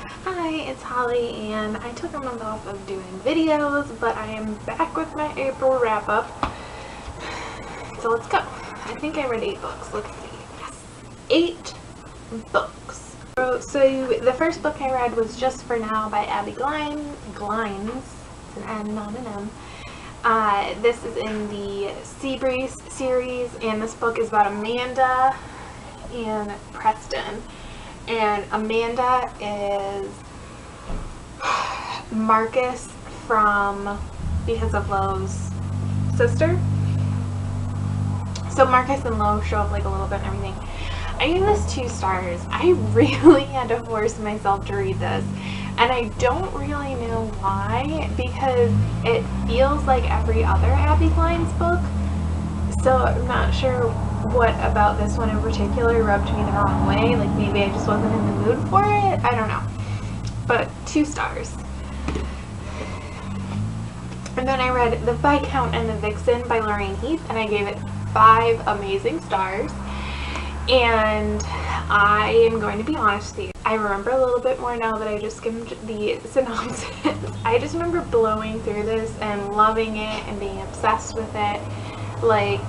Hi, it's Holly, and I took a month off of doing videos, but I am back with my April wrap-up. So let's go. I think I read 8 books. Let's see. Yes, 8 books. So the first book I read was Just for Now by Abby Glines. It's an N, not an M. This is in the Seabreeze series, and this book is about Amanda and Preston. And Amanda is Marcus from Because of Lo's sister. So Marcus and Lo show up like a little bit and everything. I gave this 2 stars. I really had to force myself to read this. And I don't really know why, because it feels like every other Abby Glines book. So I'm not sure what about this one in particular rubbed me the wrong way. Like maybe I just wasn't in the mood for it. I don't know. But 2 stars. And then I read The Viscount and the Vixen by Lorraine Heath, and I gave it 5 amazing stars. And I am going to be honest with you. I remember a little bit more now that I just skimmed the synopsis. I just remember blowing through this and loving it and being obsessed with it. Like,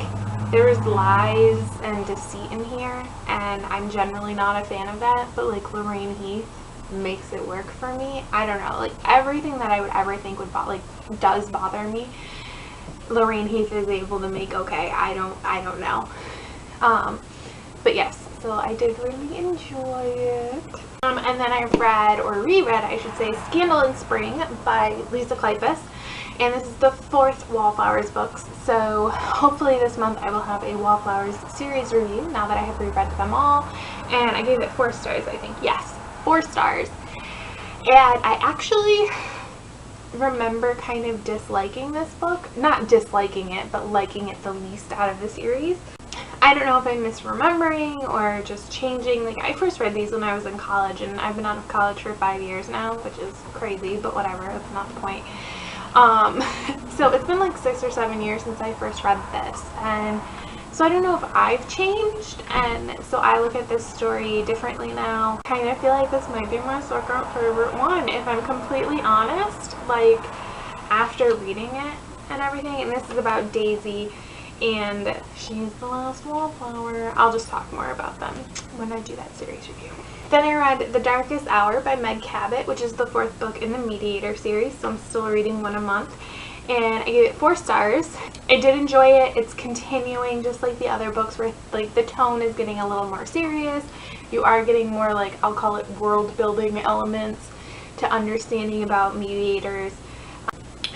there was lies and deceit in here, and I'm generally not a fan of that, but like Lorraine Heath makes it work for me. I don't know, like everything that I would ever think would does bother me, Lorraine Heath is able to make okay. I don't know. But yes, so I did really enjoy it. And then I read, or reread I should say, Scandal in Spring by Lisa Kleypas. And this is the 4th Wallflowers book, so hopefully this month I will have a Wallflowers series review now that I have reread them all. And I gave it 4 stars, I think. Yes, 4 stars. And I actually remember kind of disliking this book. Not disliking it, but liking it the least out of the series. I don't know if I'm misremembering or just changing. Like, I first read these when I was in college, and I've been out of college for 5 years now, which is crazy, but whatever, that's not the point. So it's been like 6 or 7 years since I first read this, and so I don't know if I've changed, and so I look at this story differently now. I kind of feel like this might be my Sucker favorite one, if I'm completely honest, like after reading it and everything. And this is about Daisy, and she's the last wallflower. I'll just talk more about them when I do that series review. Then I read The Darkest Hour by Meg Cabot, which is the 4th book in the Mediator series, so I'm still reading one a month. And I gave it 4 stars. I did enjoy it. It's continuing just like the other books where like the tone is getting a little more serious. You are getting more, like, I'll call it world building elements to understanding about mediators.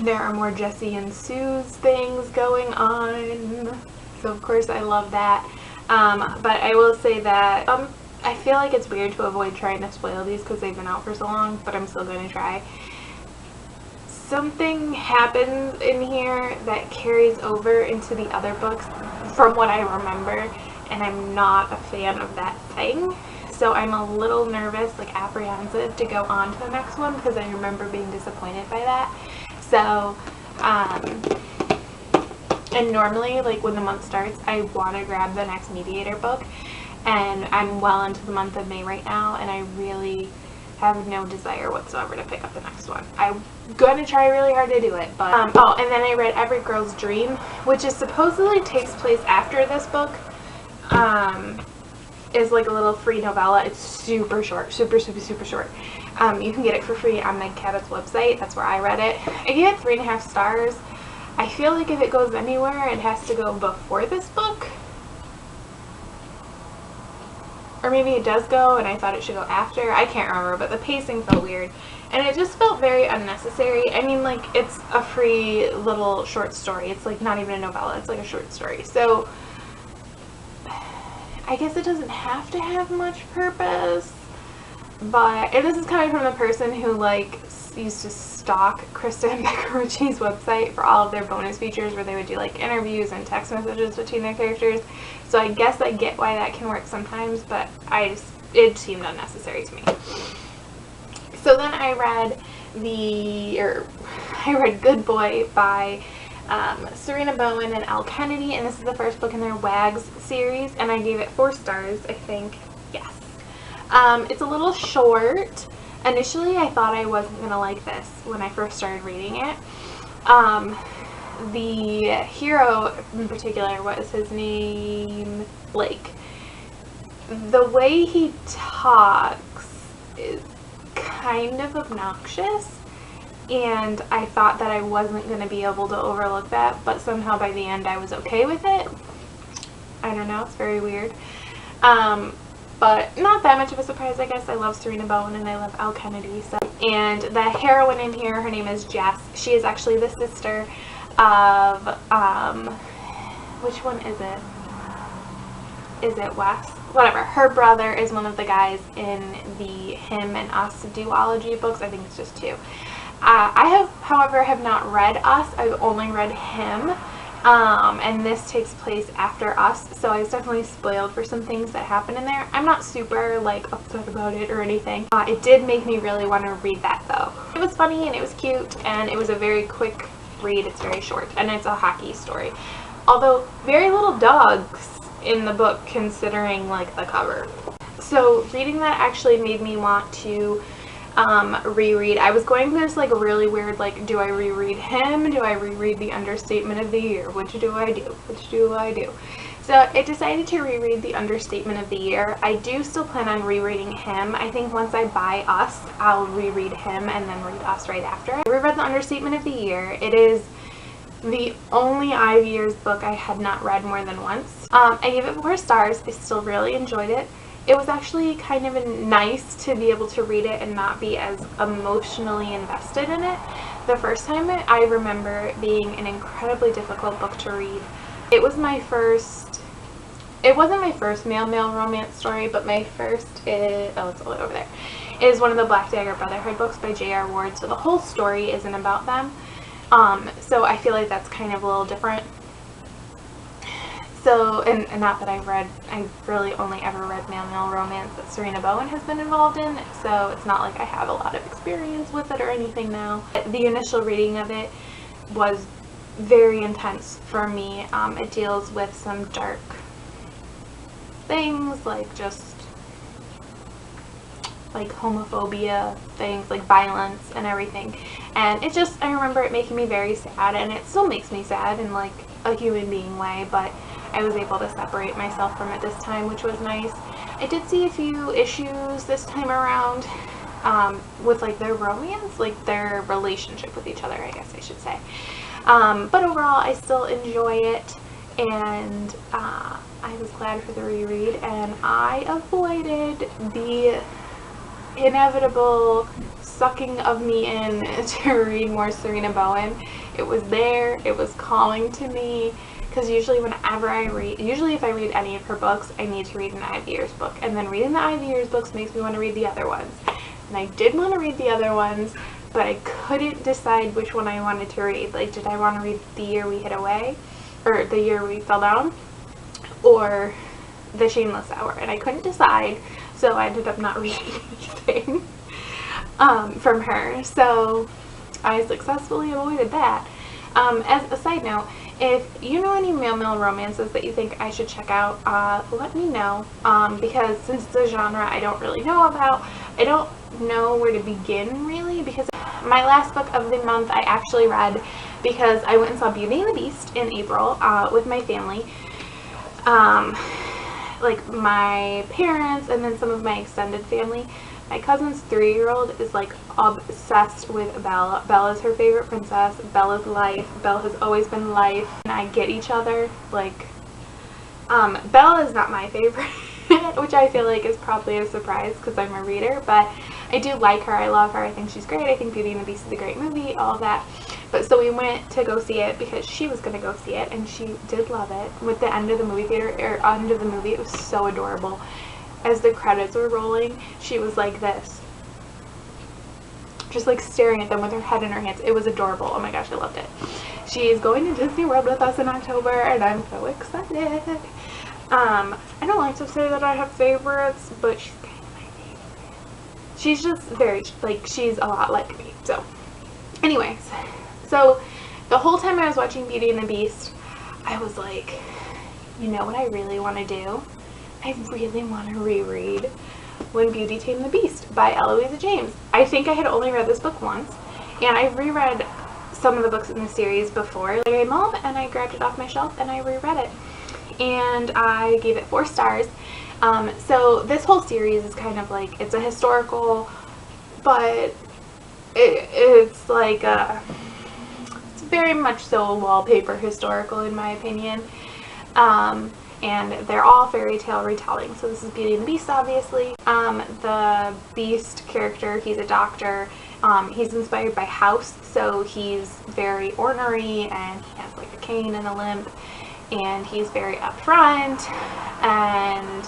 There are more Jessie and Sue's things going on, so of course I love that. But I will say that I feel like it's weird to avoid trying to spoil these because they've been out for so long, but I'm still going to try. Something happens in here that carries over into the other books from what I remember, and I'm not a fan of that thing. So I'm a little nervous, like apprehensive, to go on to the next one because I remember being disappointed by that. So, and normally, like when the month starts, I want to grab the next Mediator book, and I'm well into the month of May right now, and I really have no desire whatsoever to pick up the next one. I'm going to try really hard to do it, but, oh, and then I read Every Girl's Dream, which is supposedly takes place after this book. Is like a little free novella. It's super short, super short. You can get it for free on Meg Cabot's website. That's where I read it. I gave it 3.5 stars. I feel like if it goes anywhere, it has to go before this book. Or maybe it does go and I thought it should go after. I can't remember, but the pacing felt weird. And it just felt very unnecessary. I mean, like, it's a free little short story. It's like not even a novella. It's like a short story. So I guess it doesn't have to have much purpose. But this is coming from the person who, like, used to stalk Krista and Becca Ritchie's website for all of their bonus features where they would do, like, interviews and text messages between their characters. So I guess I get why that can work sometimes, but it seemed unnecessary to me. So then I read Good Boy by Serena Bowen and Elle Kennedy, and this is the first book in their WAGS series, and I gave it 4 stars, I think. Yes. It's a little short, Initially, I thought I wasn't going to like this when I first started reading it. The hero in particular, what is his name? Blake. The way he talks is kind of obnoxious, and I thought that I wasn't going to be able to overlook that, but somehow by the end I was okay with it. I don't know, it's very weird. But not that much of a surprise, I guess. I love Serena Bowen and I love Elle Kennedy. So. And the heroine in here, her name is Jess. She is actually the sister of, which one is it? Is it Wes? Whatever. Her brother is one of the guys in the Him and Us duology books. I think it's just 2. I however, have not read Us. I've only read Him. And this takes place after Us, so I was definitely spoiled for some things that happen in there. I'm not super, like, upset about it or anything. It did make me really want to read that, though. It was funny, and it was cute, and it was a very quick read. It's very short, and it's a hockey story. Although, very little dogs in the book, considering, like, the cover. So, reading that actually made me want to reread. I was going through this like really weird, like, do I reread Him? Do I reread The Understatement of the Year? Which do I do? Which do I do? So I decided to reread The Understatement of the Year. I do still plan on rereading Him. I think once I buy Us, I'll reread Him and then read Us right after. I reread The Understatement of the Year. It is the only Ivy Years book I had not read more than once. I gave it 4 stars. I still really enjoyed it. It was actually kind of nice to be able to read it and not be as emotionally invested in it. The first time I remember it being an incredibly difficult book to read. It was my first, it wasn't my first male romance story, but my first is, oh, it's all over there, is one of the Black Dagger Brotherhood books by J.R. Ward. So the whole story isn't about them. So I feel like that's kind of a little different. So, and not that I've really only ever read male romance that Serena Bowen has been involved in, so it's not like I have a lot of experience with it or anything now. The initial reading of it was very intense for me. It deals with some dark things, like just like homophobia things, like violence and everything. And it just, I remember it making me very sad, and it still makes me sad in like a human being way, but I was able to separate myself from it this time, which was nice. I did see a few issues this time around with like their romance, like their relationship with each other, I guess I should say. But overall, I still enjoy it, and I was glad for the reread, and I avoided the inevitable sucking of me in to read more Serena Bowen. It was there, it was calling to me. Because usually whenever I read, if I read any of her books, I need to read an Ivy Years book. And then reading the Ivy Years books makes me want to read the other ones. And I did want to read the other ones, but I couldn't decide which one I wanted to read. Like, did I want to read The Year We Hid Away? Or The Year We Fell Down? Or The Shameless Hour? And I couldn't decide, so I ended up not reading anything from her. So I successfully avoided that. As a side note, if you know any male romances that you think I should check out, let me know, because since it's a genre I don't really know about, I don't know where to begin really, because my last book of the month I actually read because I went and saw Beauty and the Beast in April with my family, like my parents and then some of my extended family. My cousin's 3-year-old is like obsessed with Belle. Belle is her favorite princess. Belle is life. Belle has always been life. And I get each other. Like, Belle is not my favorite, which I feel like is probably a surprise because I'm a reader. But I do like her. I love her. I think she's great. I think Beauty and the Beast is a great movie. All of that. But so we went to go see it because she was going to go see it. And she did love it. With the end of the movie theater, or end of the movie, it was so adorable. As the credits were rolling, she was like this, just like staring at them with her head in her hands. It was adorable. Oh my gosh, I loved it. She is going to Disney World with us in October, and I'm so excited. I don't like to say that I have favorites, but she's kind of my favorite. She's just very, like, she's a lot like me. So, anyways, so the whole time I was watching Beauty and the Beast, I was like, you know what I really want to do? I really want to reread When Beauty Tamed the Beast by Eloisa James. I think I had only read this book once, and I've reread some of the books in the series before. Like, I came home and I grabbed it off my shelf and I reread it, and I gave it 4 stars. So this whole series is kind of like, it's a historical, but it's like it's very much so wallpaper historical in my opinion. And they're all fairy tale retelling. So this is Beauty and the Beast, obviously. The Beast character, he's a doctor. He's inspired by House, so he's very ornery, and he has like a cane and a limp, and he's very upfront, and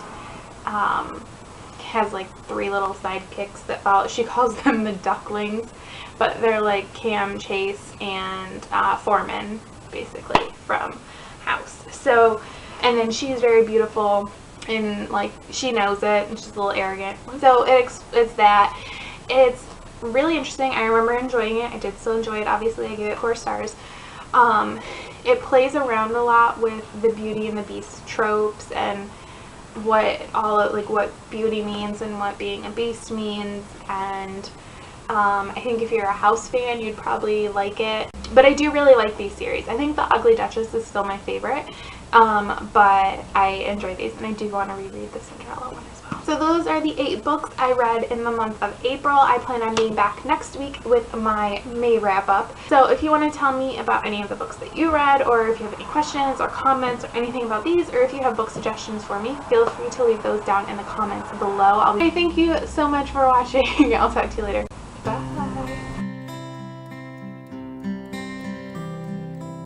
has like 3 little sidekicks that follow. She calls them the ducklings, but they're like Cam, Chase, and Foreman, basically, from House. So, and then she's very beautiful, and like she knows it, and she's a little arrogant. So it's that. It's really interesting. I remember enjoying it. I did still enjoy it. Obviously, I gave it 4 stars. It plays around a lot with the Beauty and the Beast tropes and what beauty means and what being a beast means, and I think if you're a House fan, you'd probably like it. But I do really like these series. I think The Ugly Duchess is still my favorite, but I enjoy these, and I do want to reread the Cinderella one as well. So those are the 8 books I read in the month of April. I plan on being back next week with my May wrap-up. So if you want to tell me about any of the books that you read, or if you have any questions or comments or anything about these, or if you have book suggestions for me, feel free to leave those down in the comments below. Thank you so much for watching. I'll talk to you later.